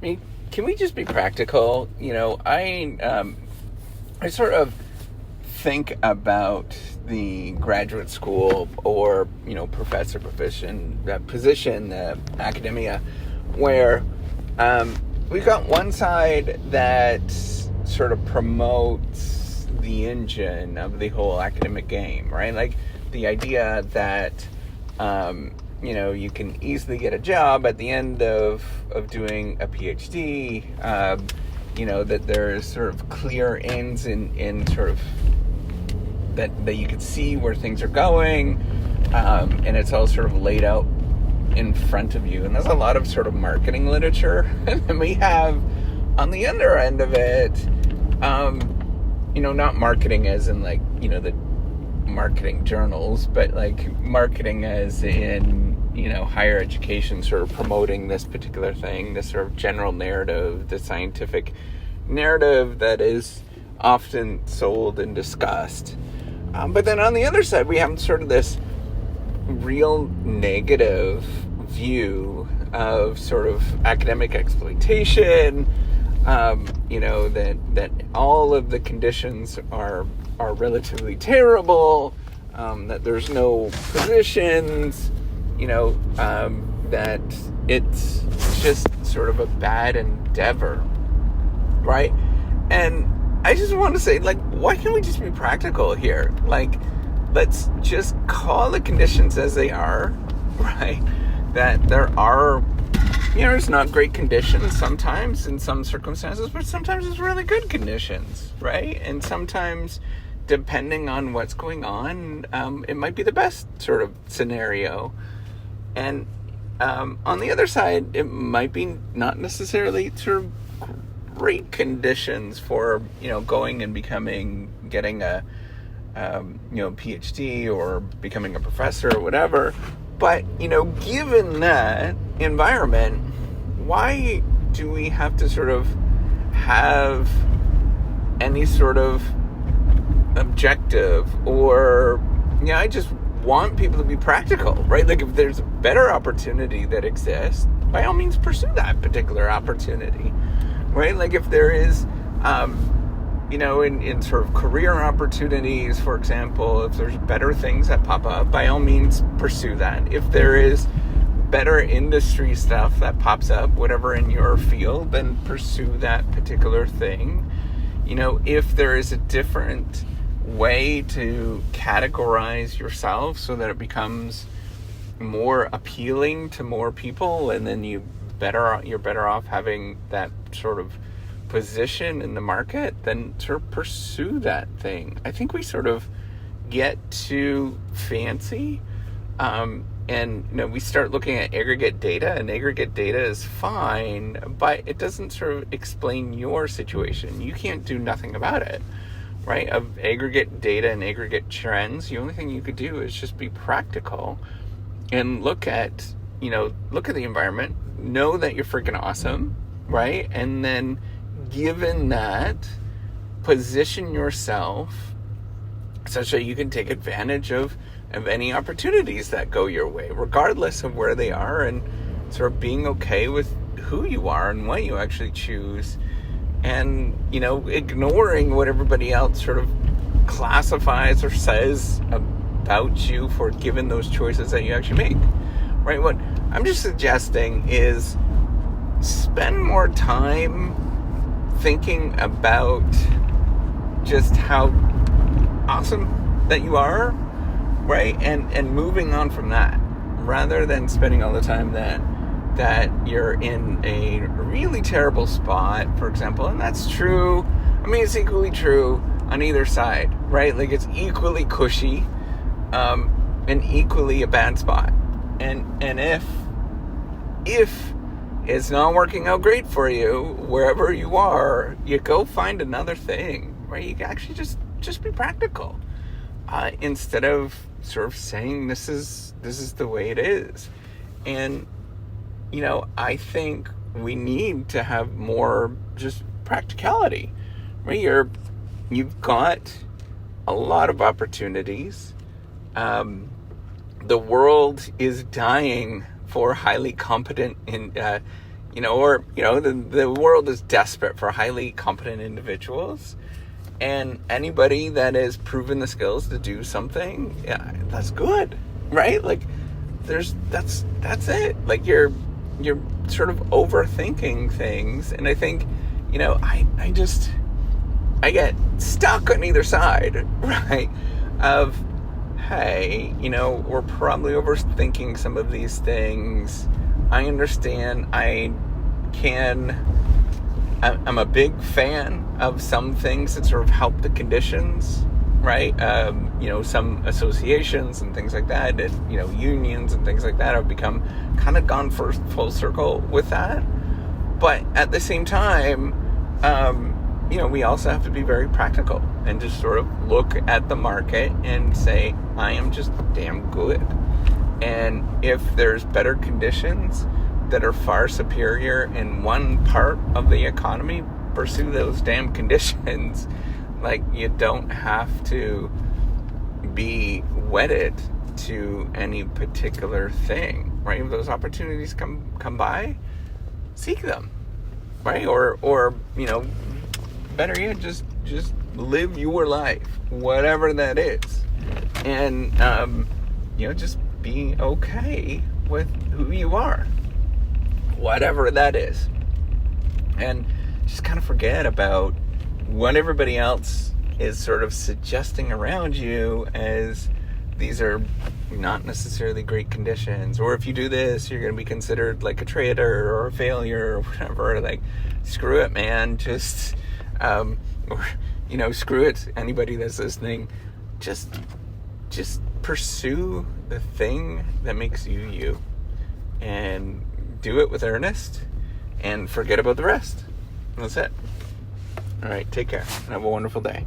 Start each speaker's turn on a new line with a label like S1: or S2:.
S1: mean, can we just be practical? I sort of think about the graduate school or professor position, academia, where we've got one side that sort of promotes the engine of the whole academic game, right? Like the idea that you can easily get a job at the end of doing a PhD. That there's sort of clear ends in sort of that you can see where things are going, and it's all sort of laid out in front of you. And there's a lot of sort of marketing literature. And then we have on the other end of it, not marketing as in like, the marketing journals, but like marketing as in, higher education sort of promoting this particular thing, this sort of general narrative, the scientific narrative that is often sold and discussed. But then on the other side, we have sort of this real negative view of sort of academic exploitation, that all of the conditions are relatively terrible, that there's no positions, that it's just sort of a bad endeavor, right? And I just want to say, like, why can't we just be practical here? Like, let's just call the conditions as they are, right? That there are, it's not great conditions sometimes in some circumstances, but sometimes it's really good conditions, right? And sometimes, depending on what's going on, it might be the best sort of scenario. And on the other side, it might be not necessarily sort of great conditions for, going and getting a, PhD or becoming a professor or whatever. But, given that environment, why do we have to sort of have any sort of objective or, I just want people to be practical, right? Like if there's a better opportunity that exists, by all means pursue that particular opportunity, right? Like if there is, in sort of career opportunities, for example, if there's better things that pop up, by all means pursue that. If there is better industry stuff that pops up, whatever in your field, then pursue that particular thing. If there is a different way to categorize yourself so that it becomes more appealing to more people, and then you're better off having that sort of position in the market, then sort of pursue that thing. I think we sort of get too fancy, and we start looking at aggregate data, and aggregate data is fine, but it doesn't sort of explain your situation. You can't do nothing about it, right? Of aggregate data and aggregate trends, the only thing you could do is just be practical and look at the environment, know that you're freaking awesome, right? And then given that, position yourself such that you can take advantage of any opportunities that go your way, regardless of where they are, and sort of being okay with who you are and what you actually choose, and, ignoring what everybody else sort of classifies or says about you for given those choices that you actually make, right? What I'm just suggesting is spend more time thinking about just how awesome that you are, right? And moving on from that, rather than spending all the time that you're in a really terrible spot, for example. And that's true. I mean, it's equally true on either side, right? Like it's equally cushy, and equally a bad spot. And if it's not working out great for you, wherever you are, you go find another thing, right? You actually just be practical, instead of sort of saying this is the way it is. And I think we need to have more just practicality, right? You've got a lot of opportunities. The world is dying for highly competent the world is desperate for highly competent individuals, and anybody that has proven the skills to do something, yeah, that's good, right? Like, that's it. Like, you're sort of overthinking things, and I think, I get stuck on either side, right? Of, hey, we're probably overthinking some of these things. I understand. I'm a big fan of some things that sort of help the conditions, right? Some associations and things like that, and, unions and things like that have become kind of gone full circle with that. But at the same time, we also have to be very practical and just sort of look at the market and say, I am just damn good. And if there's better conditions that are far superior in one part of the economy, pursue those damn conditions. Like, you don't have to be wedded to any particular thing, right? If those opportunities come by, seek them, right? Or better yet, just live your life, whatever that is, and just be okay with who you are, whatever that is, and just kind of forget about what everybody else is sort of suggesting around you as these are not necessarily great conditions, or if you do this, you're going to be considered like a traitor or a failure or whatever. Like, screw it, man. Just screw it. Anybody that's listening, just pursue the thing that makes you you, and do it with earnest, and forget about the rest. That's it. All right, take care, and have a wonderful day.